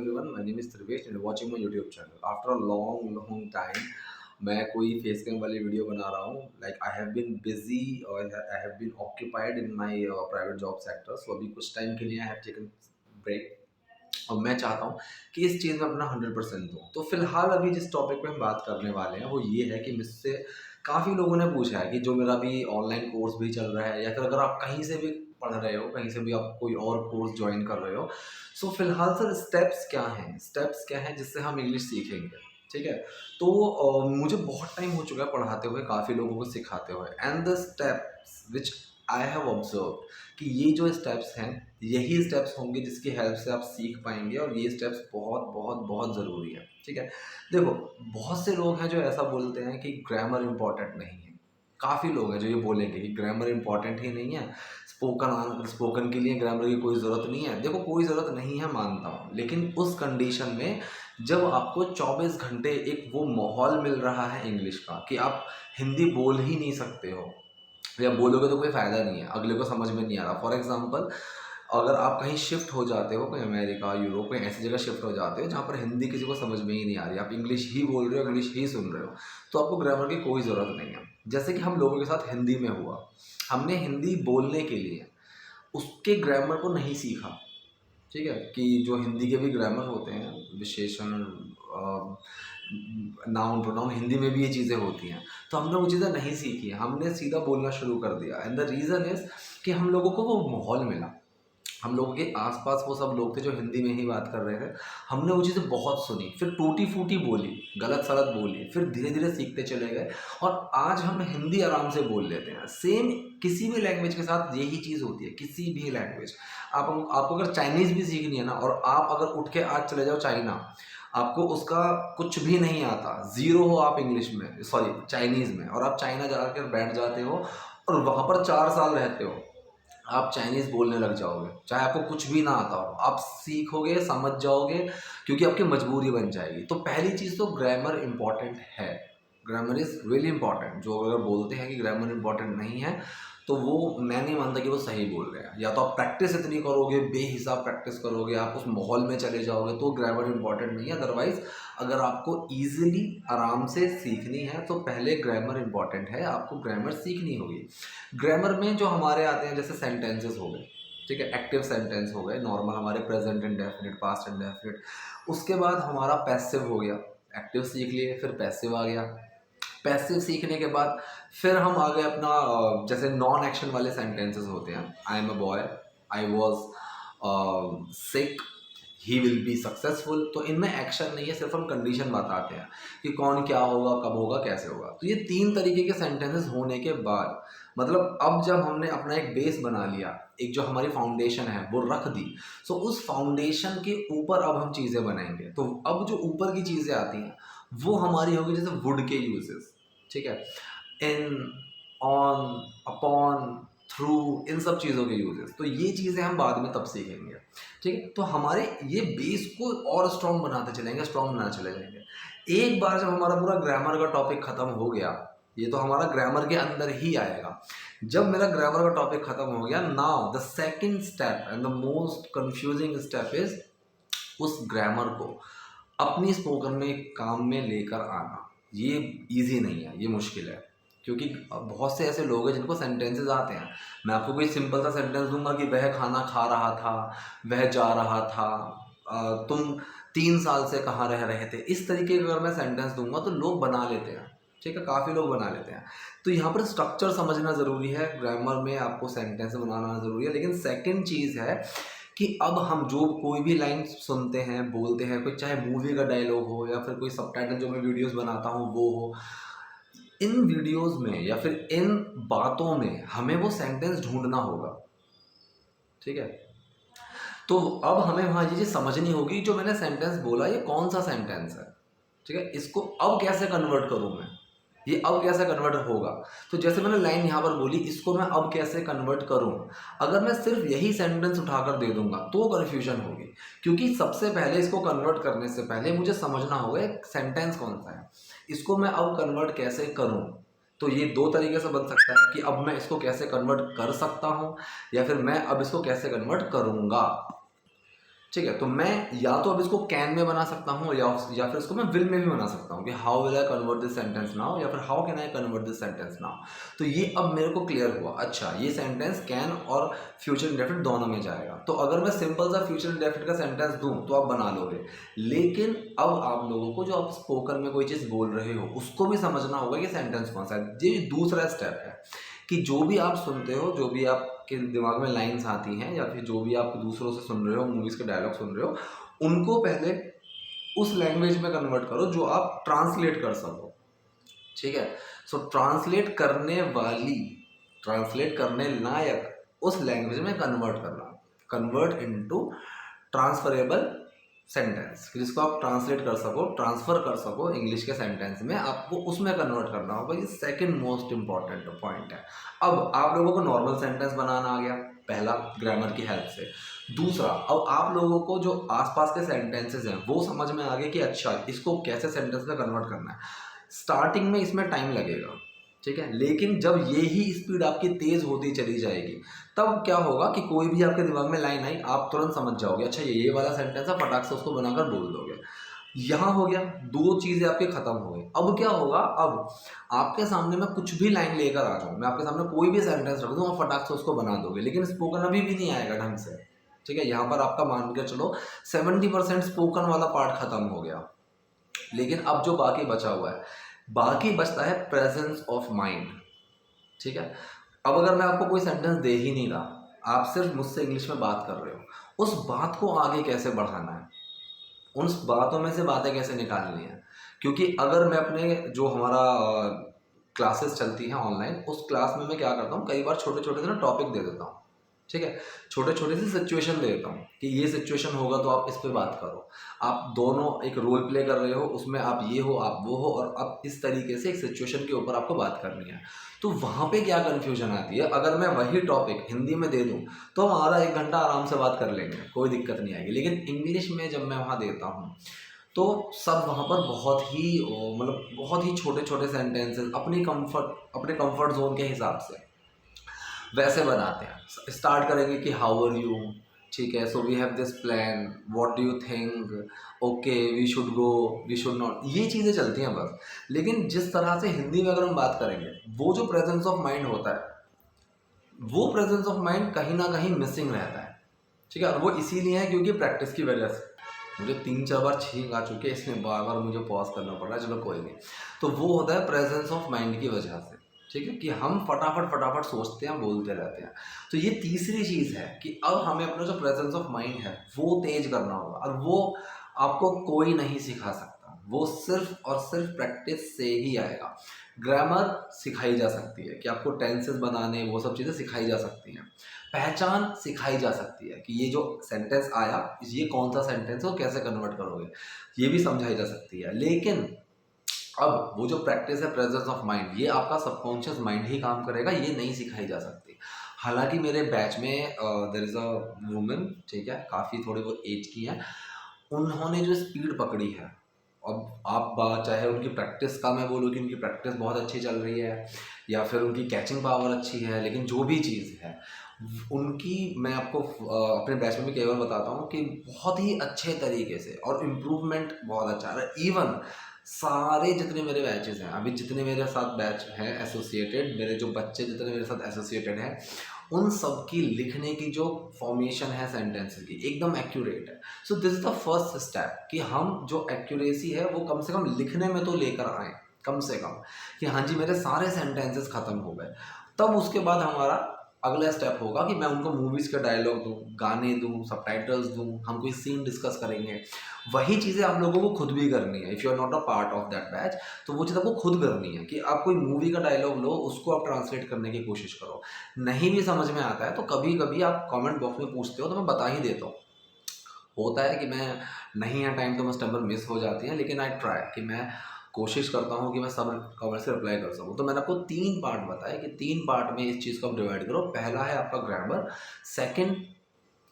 everyone, my name is Trivesh and you're watching my YouTube channel. After a long time, मैं कोई face cam वाली video बना रहा हूँ. Like I have been busy और I have been occupied in my private job sector. So अभी कुछ time के लिए आई हैव टेकन ब्रेक और मैं चाहता हूँ कि इस चीज़ में अपना 100% दूँ. तो फिलहाल अभी जिस टॉपिक पे हम बात करने वाले हैं वो ये है कि मुझसे काफ़ी लोगों ने पूछा है कि जो मेरा भी ऑनलाइन कोर्स भी चल रहा है या फिर अगर आप कहीं से भी पढ़ रहे हो, कहीं से भी आप कोई और कोर्स ज्वाइन कर रहे हो, सो फिलहाल सर स्टेप्स क्या हैं जिससे हम इंग्लिश सीखेंगे. ठीक है. तो मुझे बहुत टाइम हो चुका है पढ़ाते हुए, काफ़ी लोगों को सिखाते हुए, and the steps which I have observe कि ये जो स्टेप्स हैं यही स्टेप्स होंगे जिसकी हेल्प से आप सीख पाएंगे और ये स्टेप्स बहुत बहुत बहुत ज़रूरी है. ठीक है. देखो, बहुत से लोग हैं जो ऐसा बोलते हैं कि ग्रामर इम्पॉर्टेंट नहीं है. काफ़ी लोग हैं जो ये बोलेंगे कि ग्रामर इम्पॉर्टेंट ही नहीं है, स्पोकन के लिए ग्रामर की कोई ज़रूरत नहीं है. देखो, कोई ज़रूरत नहीं है मानता हूँ, लेकिन उस कंडीशन में जब आपको 24 घंटे एक वो माहौल मिल रहा है इंग्लिश का कि आप हिंदी बोल ही नहीं सकते हो या बोलोगे तो कोई फ़ायदा नहीं है, अगले को समझ में नहीं आ रहा. फॉर एग्जांपल, अगर आप कहीं शिफ्ट हो जाते हो, कोई अमेरिका, यूरोप, कहीं ऐसी जगह शिफ्ट हो जाते हो जहाँ पर हिंदी किसी को समझ में ही नहीं आ रही, आप इंग्लिश ही बोल रहे हो, इंग्लिश ही सुन रहे हो, तो आपको ग्रामर की कोई ज़रूरत नहीं है. जैसे कि हम लोगों के साथ हिंदी में हुआ, हमने हिंदी बोलने के लिए उसके ग्रामर को नहीं सीखा. ठीक है. कि जो हिंदी के भी ग्रामर होते हैं, विशेषण, नाउन प्रोनाउन, हिंदी में भी ये चीज़ें होती हैं, तो हमने वो चीज़ें नहीं सीखी, हमने सीधा बोलना शुरू कर दिया. एंड द रीज़न इज़ कि हम लोगों को वो माहौल मिला, हम लोगों के आसपास वो सब लोग थे जो हिंदी में ही बात कर रहे थे. हमने वो चीज़ें बहुत सुनी, फिर टूटी फूटी बोली, गलत सलत बोली, फिर धीरे धीरे सीखते चले गए और आज हम हिंदी आराम से बोल लेते हैं. सेम किसी भी लैंग्वेज के साथ यही चीज़ होती है. किसी भी लैंग्वेज, आपको अगर चाइनीज़ भी सीखनी है ना, और आप अगर उठ के आज चले जाओ चाइना, आपको उसका कुछ भी नहीं आता, ज़ीरो हो आप इंग्लिश में, सॉरी चाइनीज़ में, और आप चाइना जाकर बैठ जाते हो और वहाँ पर 4 साल रहते हो, आप चाइनीज़ बोलने लग जाओगे, चाहे आपको कुछ भी ना आता हो, आप सीखोगे, समझ जाओगे, क्योंकि आपकी मजबूरी बन जाएगी. तो पहली चीज़ तो ग्रामर इम्पॉर्टेंट है. Grammar is really important. जो अगर बोलते हैं कि ग्रामर इम्पॉर्टेंट नहीं है, तो वो मैं नहीं मानता कि वो सही बोल रहे हैं. या तो आप प्रैक्टिस इतनी करोगे, बेहिसाब प्रैक्टिस करोगे, आप उस माहौल में चले जाओगे, तो ग्रामर इम्पॉर्टेंट नहीं है. अदरवाइज़ अगर आपको ईज़िली आराम से सीखनी है तो पहले ग्रामर इम्पॉर्टेंट है, आपको ग्रामर सीखनी होगी. ग्रामर में जो हमारे आते हैं, जैसे सेंटेंसेस हो गए, ठीक है, एक्टिव सेंटेंस हो गए, नॉर्मल हमारे प्रेजेंट इंडेफिनिट, पास्ट इंडेफिनिट. उसके बाद हमारा पैसिव हो गया, एक्टिव सीख लिए, फिर पैसिव आ गया. पैसिव सीखने के बाद फिर हम आ गए अपना जैसे नॉन एक्शन वाले सेंटेंसेस होते हैं. I am a boy, I was sick, he will be successful. तो इनमें एक्शन नहीं है, सिर्फ हम कंडीशन बताते हैं कि कौन क्या होगा, कब होगा, कैसे होगा. तो ये 3 तरीके के सेंटेंसेस होने के बाद, मतलब अब जब हमने अपना एक बेस बना लिया, एक जो हमारी फाउंडेशन है वो रख दी, सो उस फाउंडेशन के ऊपर अब हम चीज़ें बनाएंगे. तो अब जो ऊपर की चीज़ें आती हैं वो हमारी होगी जैसे वुड के यूजेस. ठीक है. इन, ऑन, अपॉन, थ्रू, इन सब चीज़ों के यूजेस, तो ये चीज़ें हम बाद में तब सीखेंगे. ठीक है. तो हमारे ये बेस को और स्ट्रॉन्ग बनाते चलेंगे, स्ट्रॉन्ग बनाते चले जाएंगे. एक बार जब हमारा पूरा ग्रामर का टॉपिक ख़त्म हो गया, ये तो हमारा ग्रामर के अंदर ही आएगा. जब मेरा ग्रामर का टॉपिक ख़त्म हो गया, now the second step and the most confusing step is उस ग्रामर को अपनी स्पोकन में काम में लेकर आना. ये इजी नहीं है, ये मुश्किल है, क्योंकि बहुत से ऐसे लोग हैं जिनको सेंटेंसेस आते हैं. मैं आपको कोई सिंपल सा सेंटेंस दूंगा कि वह खाना खा रहा था, वह जा रहा था, तुम 3 साल से कहाँ रह रहे थे. इस तरीके का अगर मैं सेंटेंस दूंगा तो लोग बना लेते हैं. ठीक है, काफ़ी लोग बना लेते हैं. तो यहाँ पर स्ट्रक्चर समझना ज़रूरी है, ग्रामर में आपको सेंटेंस बनाना ज़रूरी है. लेकिन सेकेंड चीज़ है कि अब हम जो कोई भी लाइन सुनते हैं, बोलते हैं, कोई चाहे मूवी का डायलॉग हो या फिर कोई सबटाइटल जो मैं वीडियोस बनाता हूँ वो हो, इन वीडियोस में या फिर इन बातों में हमें वो सेंटेंस ढूंढना होगा. ठीक है. तो अब हमें वहाँ ये चीज़ समझनी होगी, जो मैंने सेंटेंस बोला ये कौन सा सेंटेंस है. ठीक है. इसको अब कैसे कन्वर्ट करूँ मैं, ये अब कैसे कन्वर्ट होगा. तो जैसे मैंने लाइन यहाँ पर बोली, इसको मैं अब कैसे कन्वर्ट करूँ. अगर मैं सिर्फ यही सेंटेंस उठाकर दे दूंगा तो कन्फ्यूजन होगी, क्योंकि सबसे पहले इसको कन्वर्ट करने से पहले मुझे समझना होगा एक सेंटेंस कौन सा है, इसको मैं अब कन्वर्ट कैसे करूँ. तो ये 2 तरीके से बन सकता है कि अब मैं इसको कैसे कन्वर्ट कर सकता हूँ या फिर मैं अब इसको कैसे कन्वर्ट करूँगा. ठीक है, तो मैं या तो अब इसको कैन में बना सकता हूँ या फिर इसको मैं विल में भी बना सकता हूँ कि how will I convert this sentence now, या फिर how can I convert this sentence now. तो ये अब मेरे को क्लियर हुआ, अच्छा ये सेंटेंस कैन और फ्यूचर इंडेफिनिट दोनों में जाएगा। तो अगर मैं सिंपल सा फ्यूचर इंडेफिनिट का सेंटेंस दूँ तो आप बना लोगे, लेकिन अब आप लोगों को जो आप स्पोकन में कोई चीज़ बोल रहे हो उसको भी समझना होगा कि सेंटेंस कौन सा है। ये दूसरा स्टेप है कि जो भी आप सुनते हो, जो भी आपके दिमाग में लाइंस आती हैं, या फिर जो भी आप दूसरों से सुन रहे हो, मूवीज़ के डायलॉग सुन रहे हो, उनको पहले उस लैंग्वेज में कन्वर्ट करो जो आप ट्रांसलेट कर सको। ठीक है, सो ट्रांसलेट करने लायक उस लैंग्वेज में कन्वर्ट करना, कन्वर्ट इनटू ट्रांसफरेबल सेंटेंस, जिसको आप ट्रांसलेट कर सको, ट्रांसफर कर सको इंग्लिश के सेंटेंस में, आपको उसमें कन्वर्ट करना होगा। ये सेकंड मोस्ट इंपॉर्टेंट पॉइंट है। अब आप लोगों को नॉर्मल सेंटेंस बनाना आ गया, पहला ग्रामर की हेल्प से। दूसरा, अब आप लोगों को जो आसपास के सेंटेंसेस हैं वो समझ में आ गए कि अच्छा इसको कैसे सेंटेंस में कन्वर्ट करना है। स्टार्टिंग में इसमें टाइम लगेगा, ठीक है, लेकिन जब ये ही स्पीड आपकी तेज़ होती चली जाएगी तब क्या होगा कि कोई भी आपके दिमाग में लाइन आई, आप तुरंत समझ जाओगे अच्छा ये वाला सेंटेंस है, फटाक से उसको बनाकर बोल दोगे। यहाँ हो गया, दो चीज़ें आपके ख़त्म हो गई। अब क्या होगा, अब आपके सामने मैं कुछ भी लाइन लेकर आ जाऊँ, मैं आपके सामने कोई भी सेंटेंस रख दूँ, आप फटाक से उसको बना दोगे, लेकिन स्पोकन अभी भी नहीं आएगा ढंग से। ठीक है, यहाँ पर आपका मान के चलो 70% स्पोकन वाला पार्ट ख़त्म हो गया। लेकिन अब जो बाकी बचा हुआ है, बाकी बचता है प्रेजेंस ऑफ माइंड। ठीक है, अब अगर मैं आपको कोई सेंटेंस दे ही नहीं रहा, आप सिर्फ मुझसे इंग्लिश में बात कर रहे हो, उस बात को आगे कैसे बढ़ाना है, उन बातों में से बातें कैसे निकालनी है। क्योंकि अगर मैं अपने जो हमारा क्लासेस चलती हैं ऑनलाइन, उस क्लास में मैं क्या करता हूँ, कई बार छोटे छोटे से ना टॉपिक दे देता हूँ। ठीक है, छोटे छोटे सी सिचुएशन दे देता हूँ कि ये सिचुएशन होगा तो आप इस पे बात करो। आप दोनों एक रोल प्ले कर रहे हो, उसमें आप ये हो आप वो हो, और अब इस तरीके से एक सिचुएशन के ऊपर आपको बात करनी है। तो वहाँ पे क्या कन्फ्यूजन आती है, अगर मैं वही टॉपिक हिंदी में दे दूँ तो हम आधा 1 घंटा आराम से बात कर लेंगे, कोई दिक्कत नहीं आएगी। लेकिन इंग्लिश में जब मैं वहाँ देता हूँ तो सब वहाँ पर बहुत ही मतलब बहुत ही छोटे छोटे सेंटेंसेस अपने कंफर्ट जोन के हिसाब से वैसे बनाते हैं। स्टार्ट करेंगे कि हाउ आर यू, ठीक है, so we have this plan, what do you think, okay we should go, we should not, ये चीज़ें चलती हैं बस। लेकिन जिस तरह से हिंदी में अगर हम बात करेंगे, वो जो प्रेजेंस ऑफ माइंड होता है, वो प्रेजेंस ऑफ माइंड कहीं ना कहीं मिसिंग रहता है। ठीक है, और वो इसीलिए है क्योंकि प्रैक्टिस की वजह से मुझे 3-4 बार छींक आ चुके हैं, इसलिए बार बार मुझे पॉज करना पड़ रहा है, चलो कोई नहीं। तो वो होता है प्रेजेंस ऑफ माइंड की वजह से। ठीक है, कि हम फटाफट फटाफट सोचते हैं, बोलते रहते हैं। तो ये तीसरी चीज़ है कि अब हमें अपना जो प्रेजेंस ऑफ माइंड है वो तेज करना होगा, और वो आपको कोई नहीं सिखा सकता, वो सिर्फ और सिर्फ प्रैक्टिस से ही आएगा। ग्रामर सिखाई जा सकती है कि आपको टेंसेस बनाने, वो सब चीज़ें सिखाई जा सकती हैं। पहचान सिखाई जा सकती है कि ये जो सेंटेंस आया ये कौन सा सेंटेंस है और कैसे कन्वर्ट करोगे, ये भी समझाई जा सकती है। लेकिन अब वो जो प्रैक्टिस है प्रेजेंस ऑफ माइंड, ये आपका सबकॉन्शियस माइंड ही काम करेगा, ये नहीं सिखाई जा सकती। हालांकि मेरे बैच में देयर इज़ अ वुमन, ठीक है, काफ़ी थोड़ी बहुत एज की है, उन्होंने जो स्पीड पकड़ी है, अब आप बात चाहे उनकी प्रैक्टिस का मैं बोलूँ कि उनकी प्रैक्टिस बहुत अच्छी चल रही है, या फिर उनकी कैचिंग पावर अच्छी है, लेकिन जो भी चीज़ है उनकी, मैं आपको अपने बैच में भी कई बार बताता हूँ कि बहुत ही अच्छे तरीके से और इम्प्रूवमेंट बहुत अच्छा आ रहा है। इवन सारे जितने मेरे बैचेस हैं अभी, जितने मेरे साथ बैच हैं एसोसिएटेड, मेरे जो बच्चे जितने मेरे साथ एसोसिएटेड हैं, उन सब की लिखने की जो फॉर्मेशन है सेंटेंसेस की एकदम एक्यूरेट है। So this is the first step कि हम जो एक्यूरेसी है वो कम से कम लिखने में तो लेकर आएँ, कम से कम, कि हाँ जी मेरे सारे सेंटेंसेस ख़त्म हो गए। तब उसके बाद हमारा अगला स्टेप होगा कि मैं उनको मूवीज़ के डायलॉग दूँ, गाने दूँ, सबटाइटल्स दूँ, हम कोई सीन डिस्कस करेंगे। वही चीज़ें आप लोगों को खुद भी करनी है। If you are not a part of that batch, तो वो चीज़ आपको खुद करनी है कि आप कोई मूवी का डायलॉग लो, उसको आप ट्रांसलेट करने की कोशिश करो। नहीं भी समझ में आता है तो कभी कभी आप कमेंट बॉक्स में पूछते हो तो मैं बता ही देता हूँ। होता है कि मैं नहीं है टाइम तो मस्ट नंबर मिस हो जाती है, लेकिन आई ट्राई कि मैं कोशिश करता हूँ कि मैं सब कमेंट से रिप्लाई कर सकूँ। तो मैंने आपको 3 पार्ट बताया कि 3 पार्ट में इस चीज़ को आप डिवाइड करो। पहला है आपका ग्रामर, सेकंड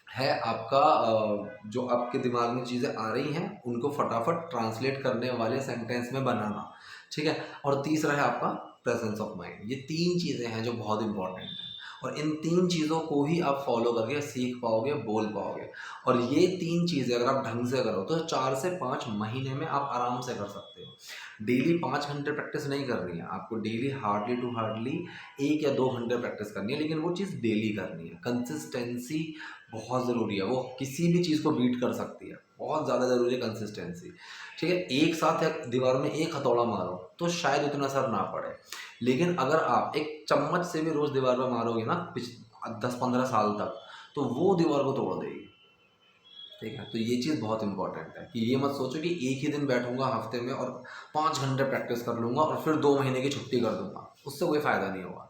है आपका जो आपके दिमाग में चीज़ें आ रही हैं उनको फटाफट ट्रांसलेट करने वाले सेंटेंस में बनाना, ठीक है, और तीसरा है आपका प्रेजेंस ऑफ माइंड। ये 3 चीज़ें हैं जो बहुत इंपॉर्टेंट हैं। और इन 3 चीज़ों को ही आप फॉलो करके सीख पाओगे, बोल पाओगे। और ये 3 चीज़ें अगर आप ढंग से करो तो 4 से 5 महीने में आप आराम से कर सकते हो। डेली 5 घंटे प्रैक्टिस नहीं करनी है आपको, डेली हार्डली टू हार्डली 1 या 2 घंटे प्रैक्टिस करनी है, लेकिन वो चीज़ डेली करनी है। कंसिस्टेंसी बहुत ज़रूरी है, वो किसी भी चीज़ को बीट कर सकती है, बहुत ज़्यादा ज़रूरी है कंसिस्टेंसी। ठीक है, एक साथ या दीवार में एक हथौड़ा मारो तो शायद उतना असर ना पड़े, लेकिन अगर आप एक चम्मच से भी रोज़ दीवार पर मारोगे ना 10-15 साल तक, तो वो दीवार को तोड़ देगी। ठीक है, तो ये चीज़ बहुत इंपॉर्टेंट है कि ये मत सोचो कि एक ही दिन बैठूंगा हफ्ते में और 5 घंटे प्रैक्टिस कर लूँगा और फिर 2 महीने की छुट्टी कर दूंगा, उससे कोई फ़ायदा नहीं होगा।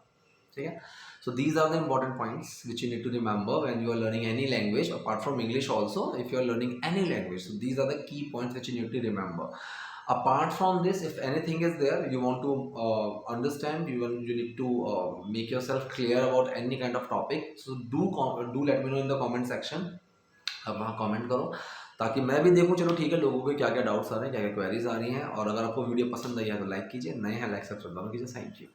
ठीक है, so these are the important points which you need to remember when you are learning any language apart from English also. If you are learning any language, so these are the key points which you need to remember. Apart from this, if anything is there you want to understand, you need to make yourself clear about any kind of topic, so do let me know in the comment section. आप वहाँ comment करो ताकि मैं भी देखूँ, चलो ठीक है, लोगों के क्या क्या डाउट्स आ रहे हैं, क्या क्या क्वेरीज आ रही हैं। और अगर आपको वीडियो पसंद आई है तो लाइक कीजिए, नए हैं लाइक सब्सक्राइब कीजिए। Thank you.